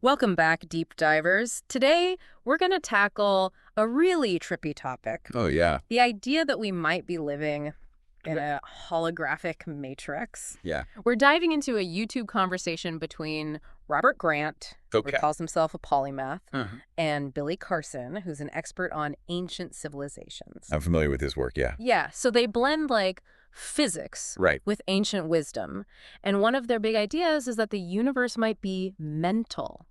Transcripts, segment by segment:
Welcome back, deep divers. Today, we're going to tackle a really trippy topic. Oh, yeah. The idea that we might be living in a holographic matrix. Yeah. We're diving into a YouTube conversation between Robert Grant, who Okay. calls himself a polymath, Uh-huh. and Billy Carson, who's an expert on ancient civilizations. I'm familiar with his work, yeah. Yeah, so they blend physics Right. with ancient wisdom. And one of their big ideas is that the universe might be mental.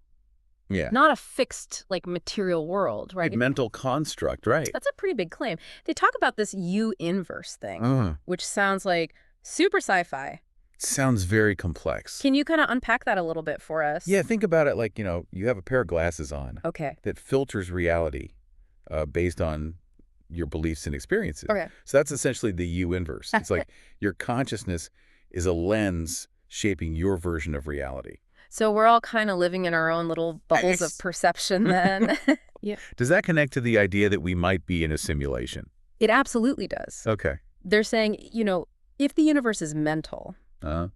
Yeah. Not a fixed, material world, right? Mental construct, right. That's a pretty big claim. They talk about this U-inverse thing, Uh, which sounds like super sci-fi. sounds very complex. Can you kind of unpack that a little bit for us? Yeah, think about it like, you have a pair of glasses on Okay. that filters reality based on your beliefs and experiences. Okay. So that's essentially the U-inverse. It's like your consciousness is a lens shaping your version of reality. So we're all kind of living in our own little bubbles of Nice. perception then. Yeah. Does that connect to the idea that we might be in a simulation? It absolutely does. Okay. They're saying, if the universe is mental, Uh,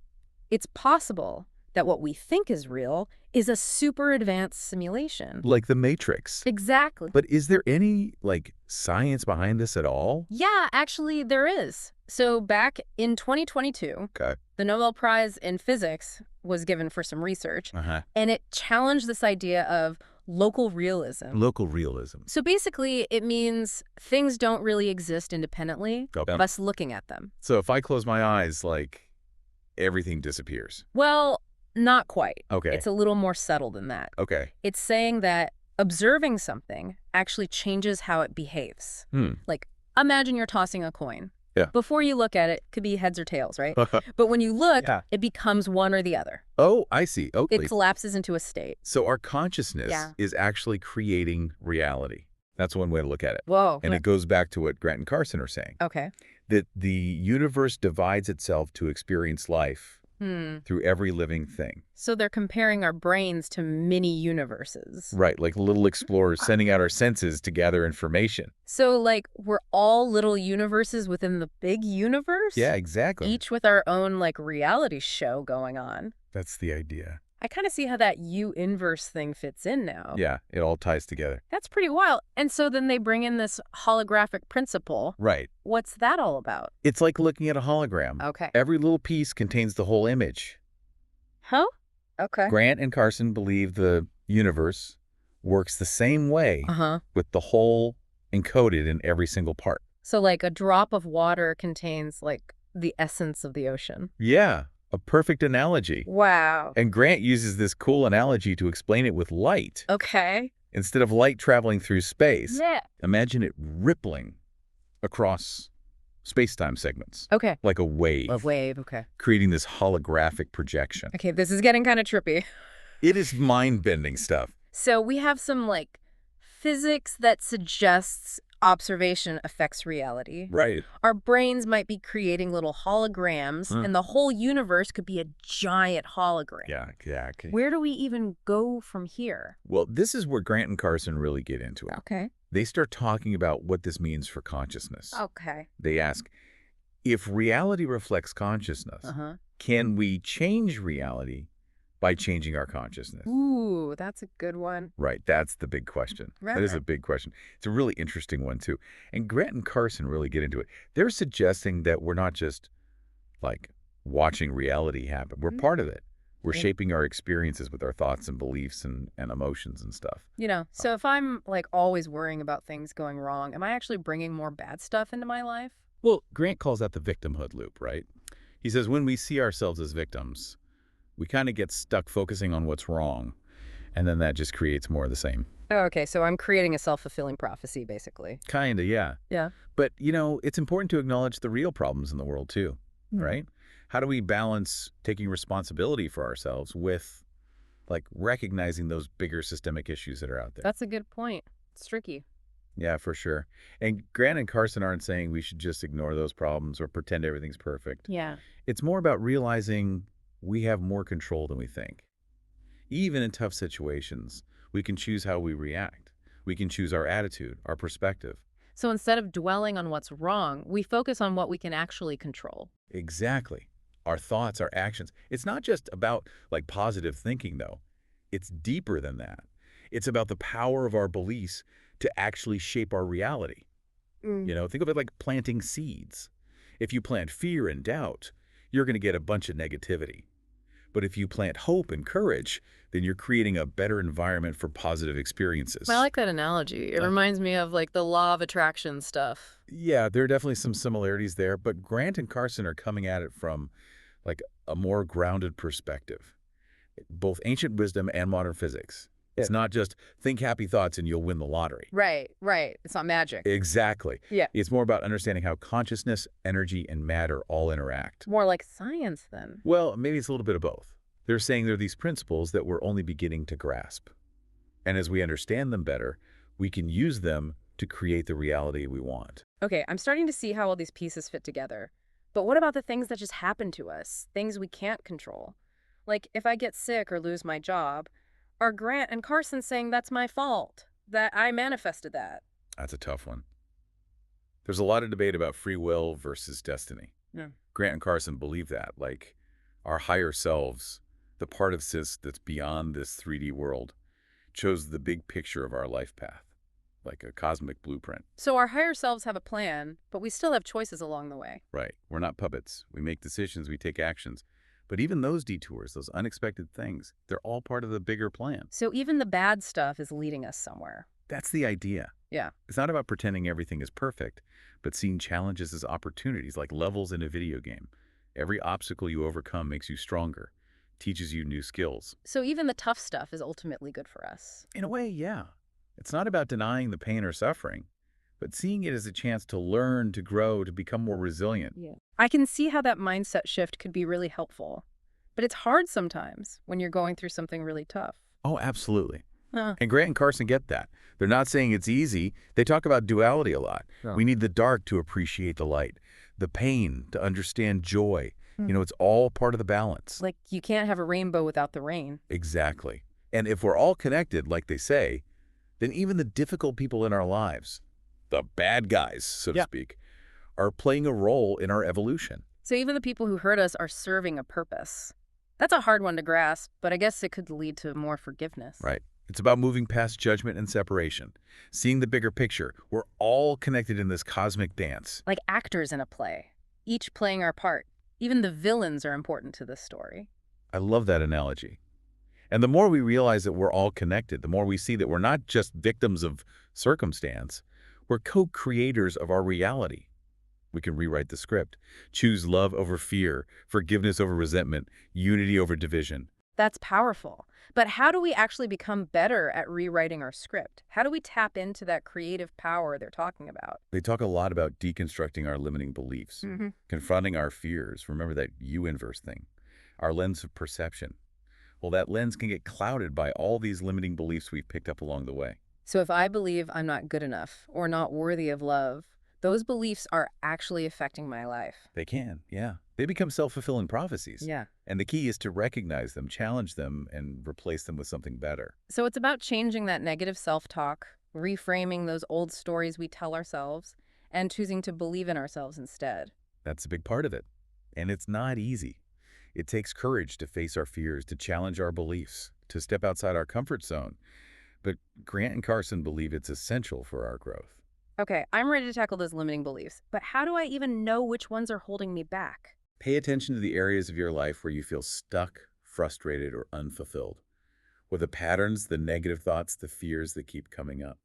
it's possible that what we think is real is a super advanced simulation. like the Matrix. Exactly. But is there any, science behind this at all? Yeah, actually, there is. So back in 2022, Okay. the Nobel Prize in Physics was given for some research, Uh-huh. and it challenged this idea of local realism. Local realism. So basically, it means things don't really exist independently Okay. of us looking at them. So if I close my eyes, everything disappears. Well, not quite. Okay. It's a little more subtle than that. Okay. It's saying that observing something actually changes how it behaves. Hmm. Imagine you're tossing a coin. Yeah. Before you look at it, it could be heads or tails, right? But when you look, Yeah. it becomes one or the other. Oh, I see. Okay. It collapses into a state. So our consciousness Yeah. is actually creating reality. That's one way to look at it. Whoa. And it goes back to what Grant and Carson are saying, Okay. that the universe divides itself to experience life through every living thing. So they're comparing our brains to mini universes. Right, like little explorers sending out our senses to gather information. So, we're all little universes within the big universe? Yeah, exactly. Each with our own, reality show going on. That's the idea. I kind of see how that U-inverse thing fits in now. Yeah, it all ties together. That's pretty wild. And so then they bring in this holographic principle. Right. What's that all about? It's like looking at a hologram. Okay. Every little piece contains the whole image. Huh? Okay. Grant and Carson believe the universe works the same way Uh-huh. with the whole encoded in every single part. So a drop of water contains the essence of the ocean. Yeah, a perfect analogy. Wow. And Grant uses this cool analogy to explain it with light. Okay. Instead of light traveling through space, Yeah. imagine it rippling across space-time segments, Okay. like a wave, A wave. Okay. creating this holographic projection. Okay, this is getting kind of trippy. It is mind-bending stuff. So we have some physics that suggests observation affects reality. Right. Our brains might be creating little holograms, and the whole universe could be a giant hologram. Yeah, okay. Where do we even go from here? Well, this is where Grant and Carson really get into it. Okay. They start talking about what this means for consciousness. Okay. They ask, if reality reflects consciousness, Uh-huh. can we change reality by changing our consciousness? Ooh, that's a good one. Right, that's the big question. That is a Right. big question. It's a really interesting one, too. And Grant and Carson really get into it. They're suggesting that we're not just, watching reality happen. We're part of it. We're Yeah. shaping our experiences with our thoughts and beliefs and emotions and stuff. So if I'm always worrying about things going wrong, am I actually bringing more bad stuff into my life? Well, Grant calls that the victimhood loop, right? He says when we see ourselves as victims, we kind of get stuck focusing on what's wrong, and then that just creates more of the same. Oh, okay, so I'm creating a self-fulfilling prophecy, basically. Kinda, yeah. Yeah. But, it's important to acknowledge the real problems in the world, too, right? How do we balance taking responsibility for ourselves with, recognizing those bigger systemic issues that are out there? That's a good point. It's tricky. Yeah, for sure. And Grant and Carson aren't saying we should just ignore those problems or pretend everything's perfect. Yeah. It's more about realizing we have more control than we think. Even in tough situations, we can choose how we react. We can choose our attitude, our perspective. So instead of dwelling on what's wrong, we focus on what we can actually control. Exactly. Our thoughts, our actions. It's not just about positive thinking though. It's deeper than that. It's about the power of our beliefs to actually shape our reality. Mm. Think of it like planting seeds. If you plant fear and doubt, you're going to get a bunch of negativity. But if you plant hope and courage, then you're creating a better environment for positive I experiences. like that analogy. It Uh, reminds me of like the law of attraction stuff. yeah, there are definitely some similarities there, but Grant and Carson are coming at it from like a more grounded perspective, both ancient wisdom and modern physics. Yeah. It's not just think happy thoughts and you'll win the lottery. Right, right. It's not magic. Exactly. Yeah. It's more about understanding how consciousness, energy, and matter all interact. More like science then. Well, maybe it's a little bit of both. They're saying there are these principles that we're only beginning to grasp. And as we understand them better, we can use them to create the reality we want. Okay, I'm starting to see how all these pieces fit together. But what about the things that just happen to us? Things we can't control? Like if I get sick or lose my job, are Grant and Carson saying that's my fault? That I manifested that? That's a tough one. There's a lot of debate about free will versus destiny. Yeah. Grant and Carson believe that, like our higher selves, the part of us that's beyond this 3D world, chose the big picture of our life path, like a cosmic blueprint. So our higher selves have a plan, but we still have choices along the way. Right. We're not puppets. We make decisions, we take actions. But even those detours, those unexpected things, they're all part of the bigger plan. So even the bad stuff is leading us somewhere. That's the idea. Yeah. It's not about pretending everything is perfect, but seeing challenges as opportunities, like levels in a video game. Every obstacle you overcome makes you stronger, teaches you new skills. So even the tough stuff is ultimately good for us. In a way, yeah. It's not about denying the pain or suffering, but seeing it as a chance to learn, to grow, to become more resilient. Yeah. I can see how that mindset shift could be really helpful. But it's hard sometimes when you're going through something really tough. Oh, absolutely. Huh. And Grant and Carson get that. They're not saying it's easy. They talk about duality a lot. Yeah. We need the dark to appreciate the light, the pain to understand joy. Hmm. It's all part of the balance. Like you can't have a rainbow without the rain. Exactly. And if we're all connected, like they say, then even the difficult people in our lives, the bad guys, so to speak, are playing a role in our evolution. So even the people who hurt us are serving a purpose. That's a hard one to grasp, but I guess it could lead to more forgiveness. Right. It's about moving past judgment and separation, seeing the bigger picture. We're all connected in this cosmic dance. Like actors in a play, each playing our part. Even the villains are important to this story. I love that analogy. And the more we realize that we're all connected, the more we see that we're not just victims of circumstance, we're co-creators of our reality. We can rewrite the script, choose love over fear, forgiveness over resentment, unity over division. That's powerful. But how do we actually become better at rewriting our script? How do we tap into that creative power they're talking about? They talk a lot about deconstructing our limiting beliefs, confronting our fears. Remember that you inverse thing, our lens of perception. Well, that lens can get clouded by all these limiting beliefs we've picked up along the way. So if I believe I'm not good enough or not worthy of love, those beliefs are actually affecting my life. They can, yeah. They become self-fulfilling prophecies. Yeah. And the key is to recognize them, challenge them, and replace them with something better. So it's about changing that negative self-talk, reframing those old stories we tell ourselves, and choosing to believe in ourselves instead. That's a big part of it. And it's not easy. It takes courage to face our fears, to challenge our beliefs, to step outside our comfort zone. But Grant and Carson believe it's essential for our growth. Okay, I'm ready to tackle those limiting beliefs, but how do I even know which ones are holding me back? Pay attention to the areas of your life where you feel stuck, frustrated, or unfulfilled. Or the patterns, the negative thoughts, the fears that keep coming up.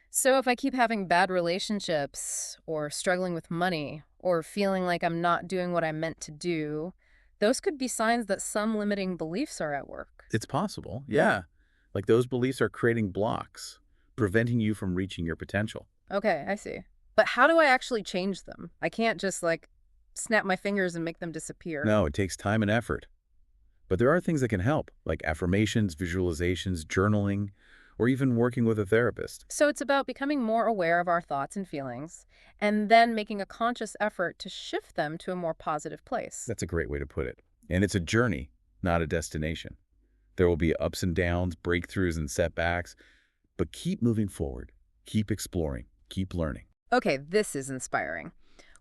So if I keep having bad relationships, or struggling with money, or feeling like I'm not doing what I'm meant to do, those could be signs that some limiting beliefs are at work. It's possible, yeah. Like those beliefs are creating blocks, preventing you from reaching your potential. Okay, I see. But how do I actually change them? I can't just, snap my fingers and make them disappear. No, it takes time and effort. But there are things that can help, like affirmations, visualizations, journaling, or even working with a therapist. So it's about becoming more aware of our thoughts and feelings, and then making a conscious effort to shift them to a more positive place. That's a great way to put it. And it's a journey, not a destination. There will be ups and downs, breakthroughs and setbacks, but keep moving forward, keep exploring, keep learning. Okay, this is inspiring.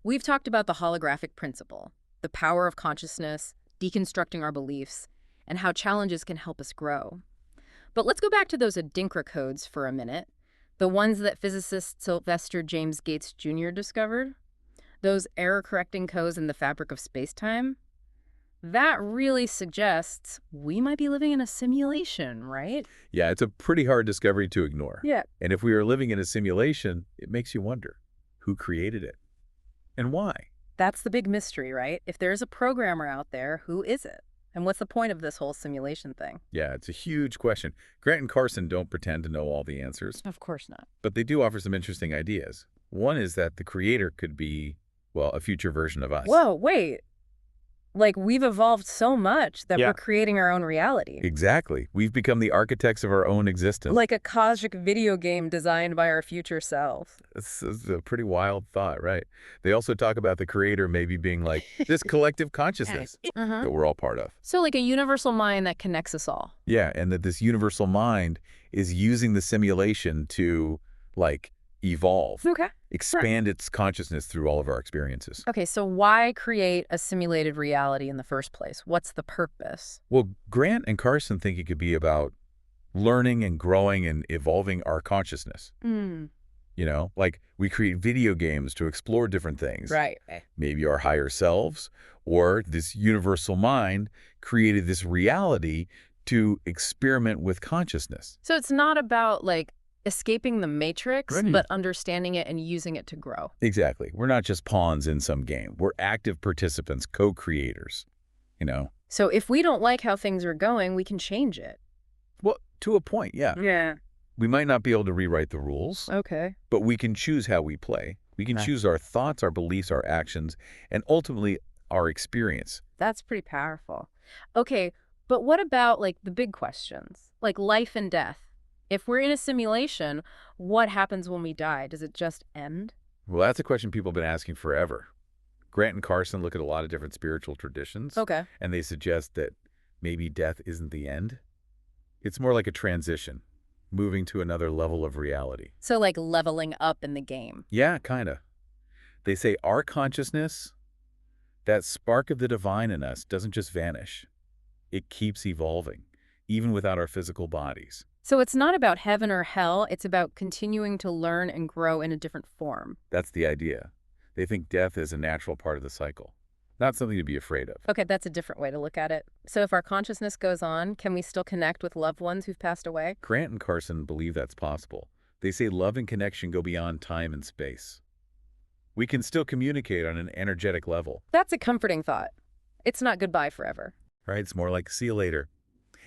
We've talked about the holographic principle, the power of consciousness, deconstructing our beliefs, and how challenges can help us grow. But let's go back to those Adinkra codes for a minute. The ones that physicist Sylvester James Gates Jr. discovered. Those error-correcting codes in the fabric of space-time. That really suggests we might be living in a simulation, right? Yeah, it's a pretty hard discovery to ignore. Yeah. And if we are living in a simulation, it makes you wonder, who created it? And why? That's the big mystery, right? If there's a programmer out there, who is it? And what's the point of this whole simulation thing? Yeah, it's a huge question. Grant and Carson don't pretend to know all the answers, Of course not. but they do offer some interesting ideas. One is that the creator could be, well, a future version of us. Whoa, wait. Like, we've evolved so much that Yeah. we're creating our own reality. Exactly. We've become the architects of our own existence. Like a cosmic video game designed by our future selves. This is a pretty wild thought, right? They also talk about the creator maybe being like this collective consciousness that we're all part of. So like a universal mind that connects us all. Yeah, and that this universal mind is using the simulation to, like, evolve, Okay. expand its consciousness through all of our experiences. Okay, so why create a simulated reality in the first place? What's the purpose? Well, Grant and Carson think it could be about learning and growing and evolving our consciousness. You know, like we create video games to explore different things. Right. Maybe our higher selves or this universal mind created this reality to experiment with consciousness. So it's not about like escaping the matrix, Right. but understanding it and using it to grow. Exactly. We're not just pawns in some game. We're active participants, co-creators, you know? So if we don't like how things are going, we can change it. Well, to a point, yeah. Yeah. We might not be able to rewrite the rules, Okay. but we can choose how we play. We can Right. choose our thoughts, our beliefs, our actions, and ultimately our experience. That's pretty powerful. Okay, but what about like the big questions, like life and death? If we're in a simulation, what happens when we die? Does it just end? Well, that's a question people have been asking forever. Grant and Carson look at a lot of different spiritual traditions, Okay. and they suggest that maybe death isn't the end. It's more like a transition, moving to another level of reality. So like leveling up in the game. Yeah, kind of. They say our consciousness, that spark of the divine in us, doesn't just vanish. It keeps evolving, even without our physical bodies. So it's not about heaven or hell, it's about continuing to learn and grow in a different form. That's the idea. They think death is a natural part of the cycle, not something to be afraid of. Okay, that's a different way to look at it. So if our consciousness goes on, can we still connect with loved ones who've passed away? Grant and Carson believe that's possible. They say love and connection go beyond time and space. We can still communicate on an energetic level, That's a comforting thought. It's not goodbye forever. right? It's more like see you later.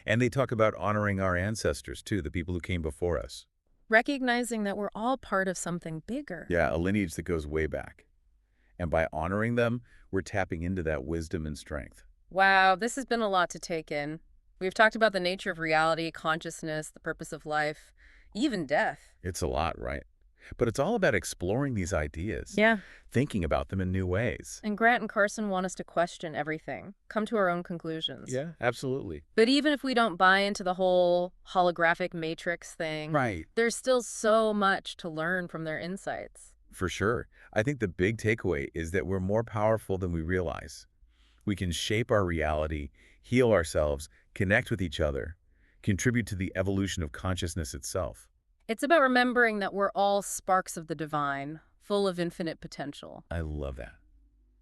And they talk about honoring our ancestors, too, the people who came before us. Recognizing that we're all part of something bigger. Yeah, a lineage that goes way back. And by honoring them, we're tapping into that wisdom and strength. Wow, this has been a lot to take in. We've talked about the nature of reality, consciousness, the purpose of life, even death. It's a lot, right? But it's all about exploring these ideas, Yeah. thinking about them in new ways. And Grant and Carson want us to question everything, come to our own conclusions. Yeah, absolutely. But even if we don't buy into the whole holographic matrix thing, Right. there's still so much to learn from their insights. For sure. I think the big takeaway is that we're more powerful than we realize. We can shape our reality, heal ourselves, connect with each other, contribute to the evolution of consciousness itself. It's about remembering that we're all sparks of the divine, full of infinite potential. I love that.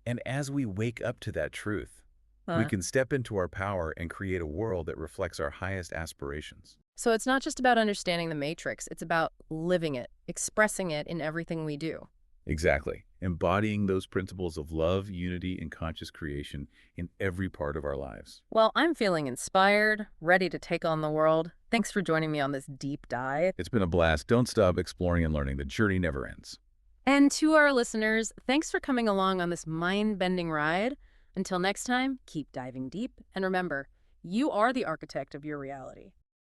And as we wake up to that truth, we Huh. can step into our power and create a world that reflects our highest aspirations. So it's not just about understanding the matrix, it's about living it, expressing it in everything we do. Exactly. Embodying those principles of love, unity, and conscious creation in every part of our lives. Well, I'm feeling inspired, ready to take on the world. Thanks for joining me on this deep dive. It's been a blast. Don't stop exploring and learning. The journey never ends. And to our listeners, thanks for coming along on this mind-bending ride. Until next time, keep diving deep. And remember, you are the architect of your reality.